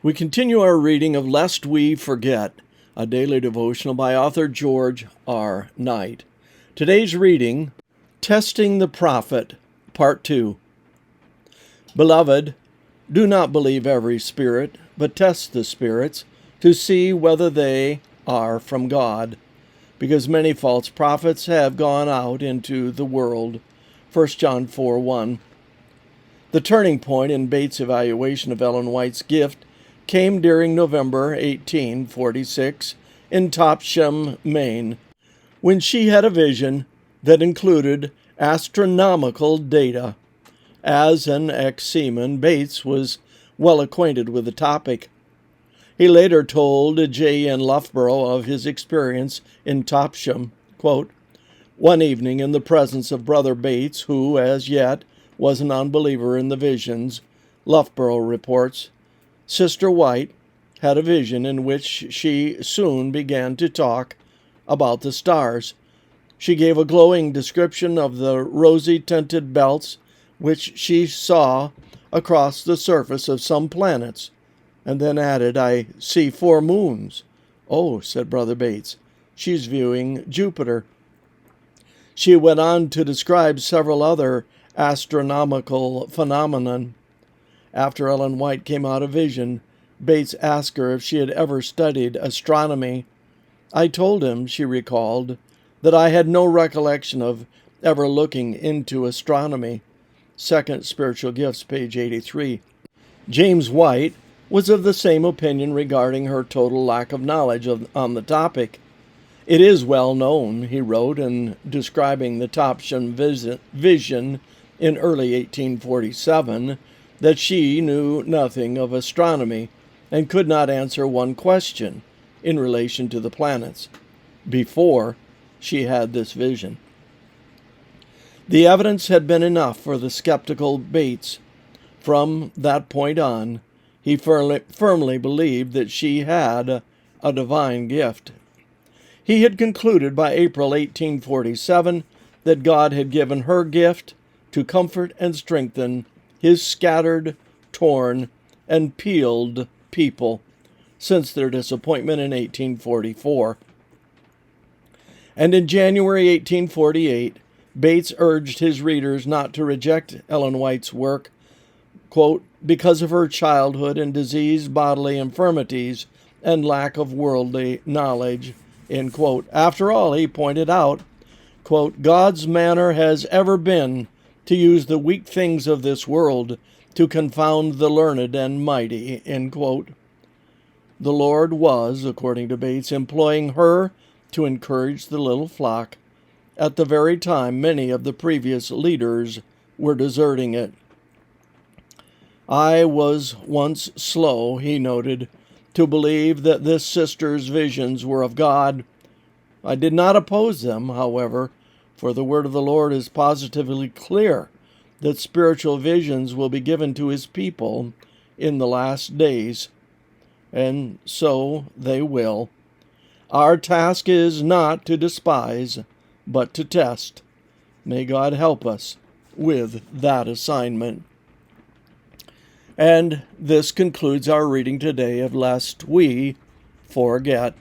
We continue our reading of Lest We Forget, a daily devotional by author George R. Knight. Today's reading, Testing the Prophet, Part 2. Beloved, do not believe every spirit, but test the spirits to see whether they are from God, because many false prophets have gone out into the world. 1 John 4:1. The turning point in Bates' evaluation of Ellen White's gift came during November 1846 in Topsham, Maine, when she had a vision that included astronomical data. As an ex-seaman, Bates was well acquainted with the topic. He later told J.N. Loughborough of his experience in Topsham, quote, "One evening in the presence of Brother Bates, who, as yet, was an unbeliever in the visions," Loughborough reports, "Sister White had a vision in which she soon began to talk about the stars. She gave a glowing description of the rosy-tinted belts which she saw across the surface of some planets, and then added, 'I see 4 moons.' 'Oh,' said Brother Bates, 'she's viewing Jupiter.' She went on to describe several other astronomical phenomena. After Ellen White came out of vision, Bates asked her if she had ever studied astronomy. 'I told him,' she recalled, 'that I had no recollection of ever looking into astronomy.' Second Spiritual Gifts, page 83. James White was of the same opinion regarding her total lack of knowledge on the topic. 'It is well known,' he wrote in describing the Topsham vision in early 1847, that she knew nothing of astronomy and could not answer one question in relation to the planets before she had this vision. The evidence had been enough for the skeptical Bates. From that point on, he firmly believed that she had a divine gift. He had concluded by April 1847 that God had given her gift to comfort and strengthen his scattered, torn, and peeled people since their disappointment in 1844. And in January 1848, Bates urged his readers not to reject Ellen White's work, quote, "because of her childhood and diseased bodily infirmities and lack of worldly knowledge," end quote. After all, he pointed out, quote, "God's manner has ever been to use the weak things of this world to confound the learned and mighty," end quote. The Lord was, according to Bates, employing her to encourage the little flock at the very time many of the previous leaders were deserting it. "I was once slow," he noted, "to believe that this sister's visions were of God. I did not oppose them, however, for the word of the Lord is positively clear that spiritual visions will be given to his people in the last days, and so they will. Our task is not to despise, but to test. May God help us with that assignment." And this concludes our reading today of Lest We Forget.